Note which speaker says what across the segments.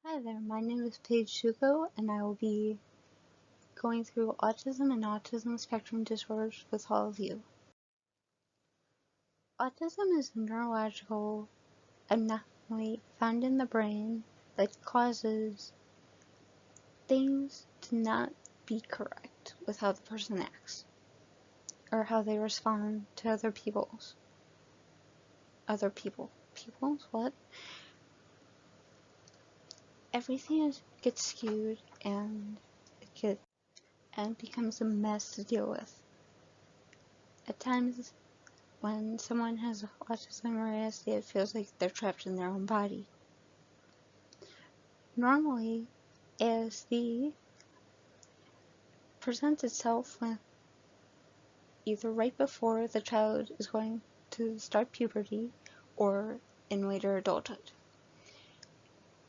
Speaker 1: Hi there, my name is Paige Shuko, and I will be going through autism and autism spectrum disorders with all of you. Autism is a neurological anomaly found in the brain that causes things to not be correct with how the person acts, or how they respond to people's what? Everything gets skewed and becomes a mess to deal with. At times, when someone has autism or ASD, it feels like they're trapped in their own body. Normally, ASD presents itself when either right before the child is going to start puberty or in later adulthood.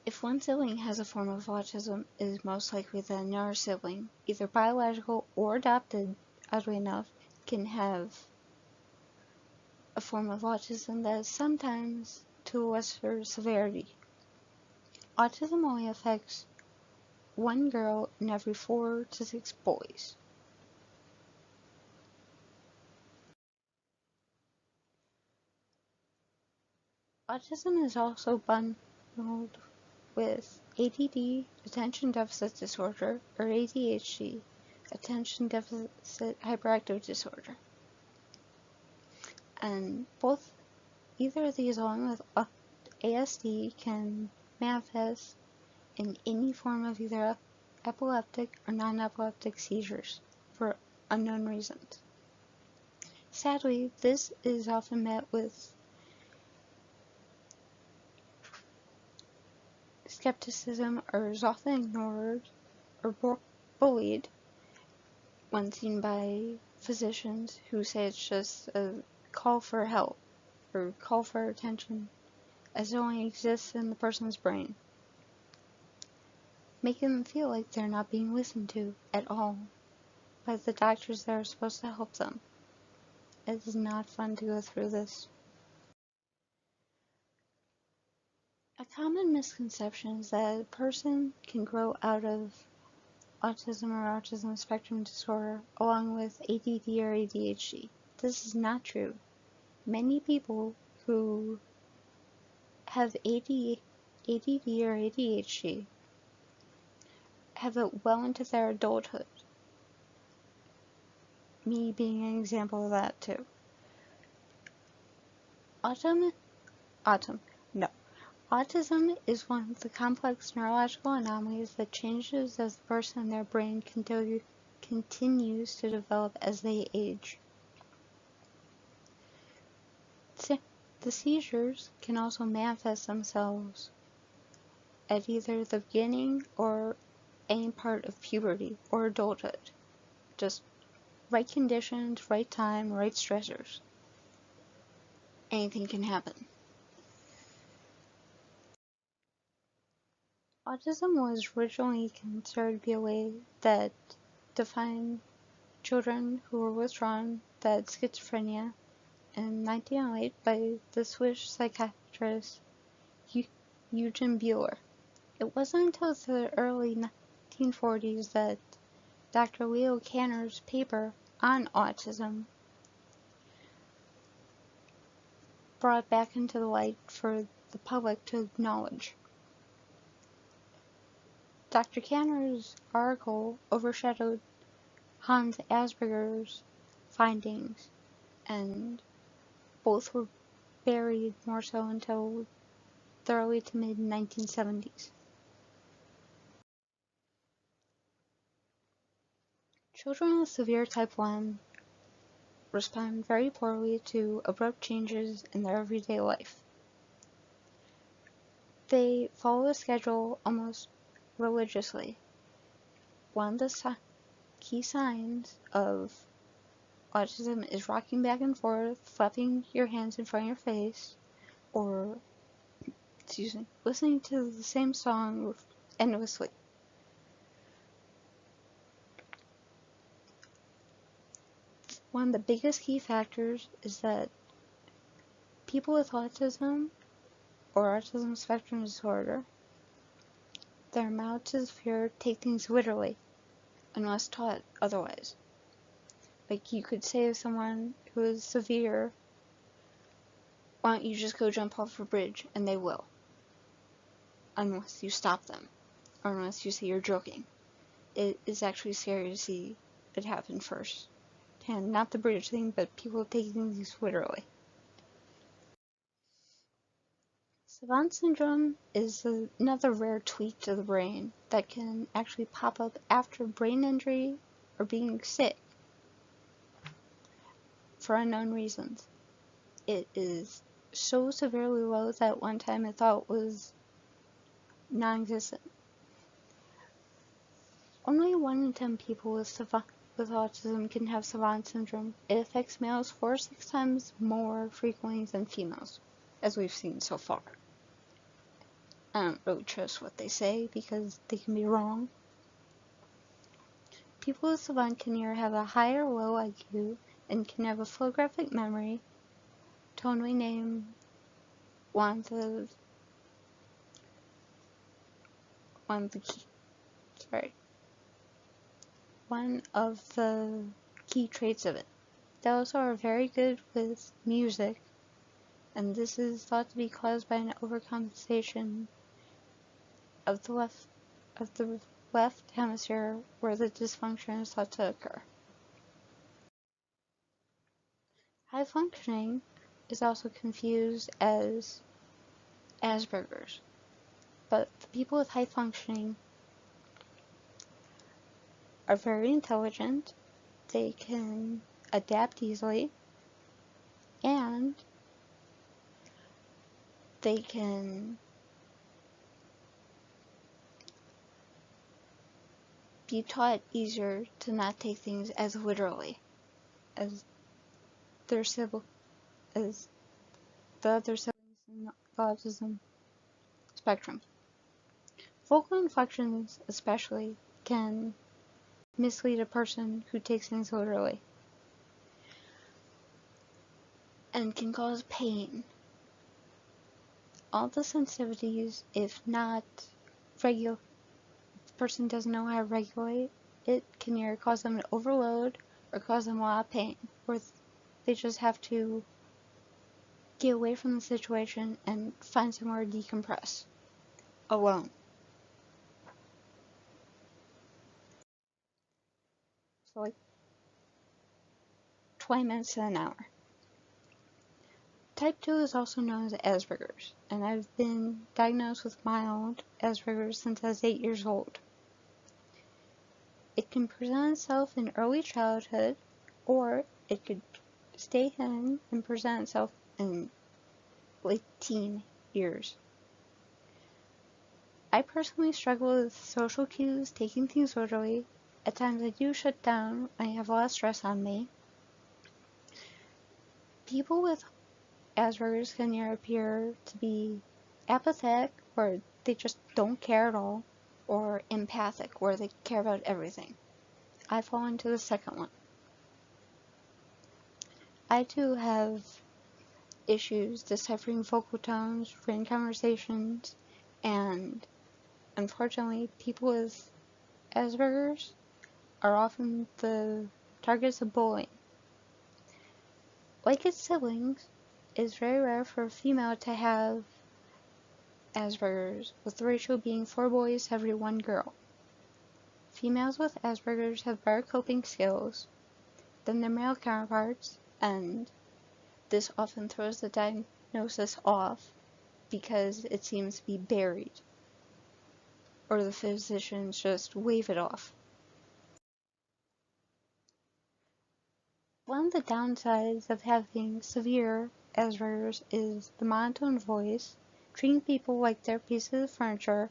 Speaker 1: If one sibling has a form of autism, it is most likely that another sibling, either biological or adopted, oddly enough, can have a form of autism that is sometimes to a lesser severity. Autism only affects one girl in every 4 to 6 boys. Autism is also bundled with ADD, attention deficit disorder, or ADHD, attention deficit hyperactive disorder. And either of these along with ASD can manifest in any form of either epileptic or non-epileptic seizures for unknown reasons. Sadly, this is often met with skepticism, or is often ignored or bullied when seen by physicians who say it's just a call for help or call for attention, as it only exists in the person's brain, making them feel like they're not being listened to at all by the doctors that are supposed to help them. It is not fun to go through this. A common misconception is that a person can grow out of autism or autism spectrum disorder along with ADD or ADHD. This is not true. Many people who have ADD or ADHD have it well into their adulthood. Me being an example of that too. Autism is one of the complex neurological anomalies that changes as the person and their brain continues to develop as they age. The seizures can also manifest themselves at either the beginning or any part of puberty or adulthood. Just right conditions, right time, right stressors. Anything can happen. Autism was originally considered to be a way that defined children who were withdrawn that had schizophrenia in 1908 by the Swiss psychiatrist Eugen Buehler. It wasn't until the early 1940s that Dr. Leo Kanner's paper on autism brought back into the light for the public to acknowledge. Dr. Kanner's article overshadowed Hans Asperger's findings, and both were buried more so until the early to mid 1970s. Children with severe type 1 respond very poorly to abrupt changes in their everyday life. They follow a schedule almost religiously. One of the key signs of autism is rocking back and forth, flapping your hands in front of your face, or listening to the same song endlessly. One of the biggest key factors is that people with autism or autism spectrum disorder Their mild to severe take things literally, unless taught otherwise. Like, you could say to someone who is severe, why don't you just go jump off a bridge, and they will. Unless you stop them, or unless you say you're joking. It is actually scary to see it happen first. And not the bridge thing, but people taking things literally. Savant syndrome is another rare tweak to the brain that can actually pop up after brain injury or being sick for unknown reasons. It is so severely low that one time I thought was non-existent. Only 1 in 10 people with autism can have Savant syndrome. It affects males 4 or 6 times more frequently than females, as we've seen so far. I don't really trust what they say because they can be wrong. People with Savant can either have a high or low IQ and can have a photographic memory. To only name one of the key traits of it. They also are very good with music, and this is thought to be caused by an overcompensation of the left hemisphere where the dysfunction is thought to occur. High functioning is also confused as Asperger's, but the people with high functioning are very intelligent, they can adapt easily, and they can be taught easier to not take things as literally as the other siblings in the autism spectrum. Vocal inflections, especially, can mislead a person who takes things literally and can cause pain. All the sensitivities, if not the person doesn't know how to regulate, it can either cause them to overload or cause them a lot of pain, where they just have to get away from the situation and find somewhere to decompress alone. So like 20 minutes to an hour. Type 2 is also known as Asperger's, and I've been diagnosed with mild Asperger's since I was 8 years old. It can present itself in early childhood, or it could stay hidden and present itself in late teen years. I personally struggle with social cues, taking things literally. At times I do shut down, I have a lot of stress on me. People with Asperger's can either appear to be apathetic, where they just don't care at all, or empathic, where they care about everything. I fall into the second one. I too have issues deciphering vocal tones, written conversations, and unfortunately, people with Asperger's are often the targets of bullying. Like its siblings, it is very rare for a female to have Asperger's, with the ratio being 4 boys to every 1 girl. Females with Asperger's have better coping skills than their male counterparts, and this often throws the diagnosis off because it seems to be buried, or the physicians just wave it off. One of the downsides of having severe Asperger's is the monotone voice, treating people like they're pieces of furniture,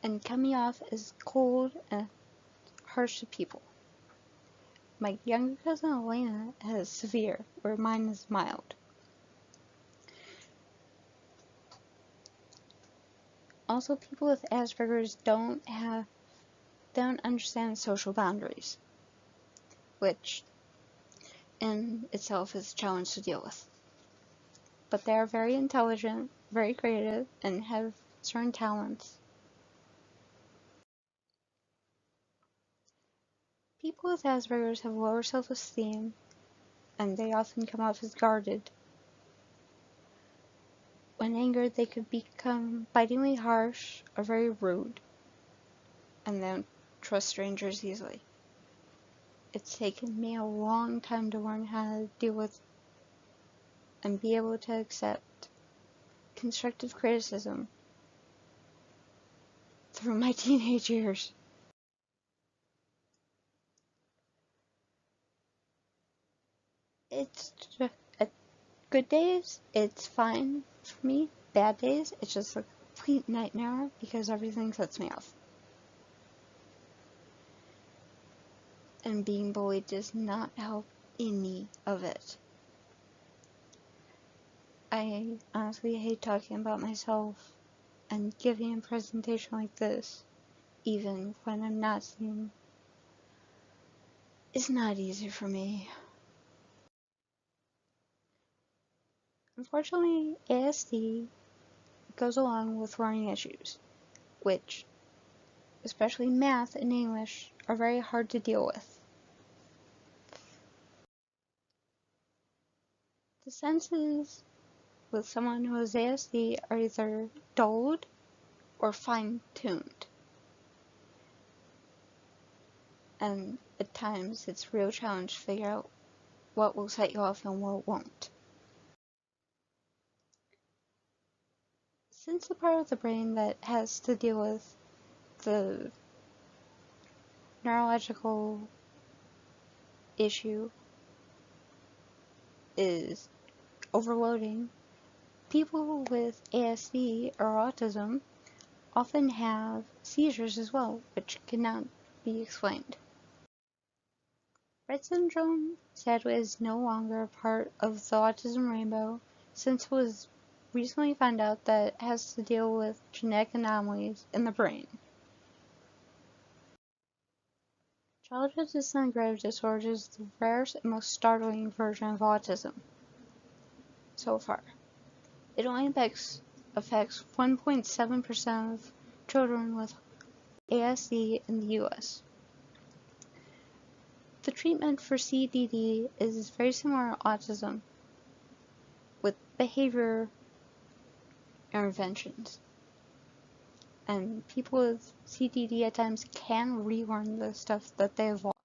Speaker 1: and coming off as cold and harsh to people. My younger cousin Elena has severe, where mine is mild. Also, people with Asperger's don't understand social boundaries, which in itself is a challenge to deal with. But they are very intelligent, very creative, and have certain talents People with Asperger's have lower self-esteem, and they often come off as guarded. When angered, they could become bitingly harsh or very rude, and they don't trust strangers easily. It's taken me a long time to learn how to deal with and be able to accept constructive criticism through my teenage years. It's just, good days, it's fine for me. Bad days, it's just a complete nightmare because everything sets me off. And being bullied does not help any of it. I honestly hate talking about myself and giving a presentation like this, even when I'm not seeing. It's not easy for me. Unfortunately, ASD goes along with learning issues, which, especially math and English, are very hard to deal with. The senses with someone who has ASD are either dulled or fine-tuned. And at times, it's a real challenge to figure out what will set you off and what won't. Since the part of the brain that has to deal with the neurological issue is overloading, people with ASD or autism often have seizures as well, which cannot be explained. Rett syndrome, sadly, is no longer a part of the autism rainbow since it was recently found out that it has to deal with genetic anomalies in the brain. Childhood disintegrative disorder is the rarest and most startling version of autism so far. It only affects 1.7% of children with ASD in the US. The treatment for CDD is very similar to autism, with behavior interventions. And people with CDD at times can relearn the stuff that they have lost.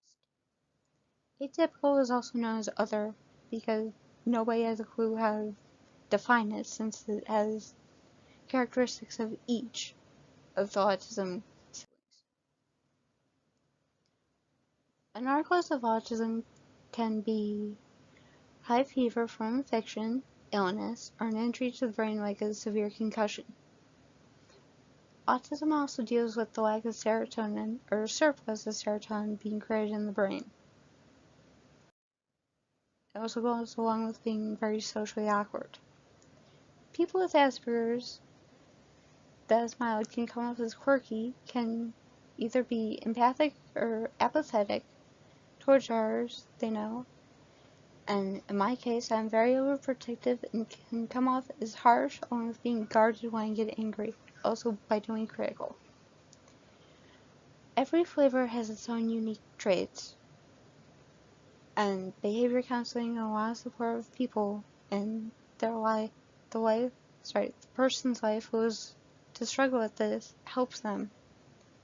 Speaker 1: Atypical is also known as other because nobody has a clue how to define it since it has characteristics of each of the autism siblings. Another cause of autism can be high fever from infection, illness, or an injury to the brain like a severe concussion. Autism also deals with the lack of serotonin or surplus of serotonin being created in the brain. It also goes along with being very socially awkward. People with Asperger's that is mild can come off as quirky, can either be empathic or apathetic towards others they know. And in my case, I'm very overprotective and can come off as harsh along with being guarded when I get angry, also by doing critical. Every flavor has its own unique traits, and behavior counseling and a lot of support of people in their life, the person's life who is to struggle with this helps them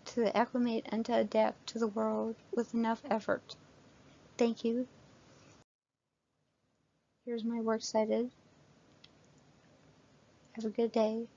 Speaker 1: to acclimate and to adapt to the world with enough effort. Thank you. Here's my works cited. Have a good day.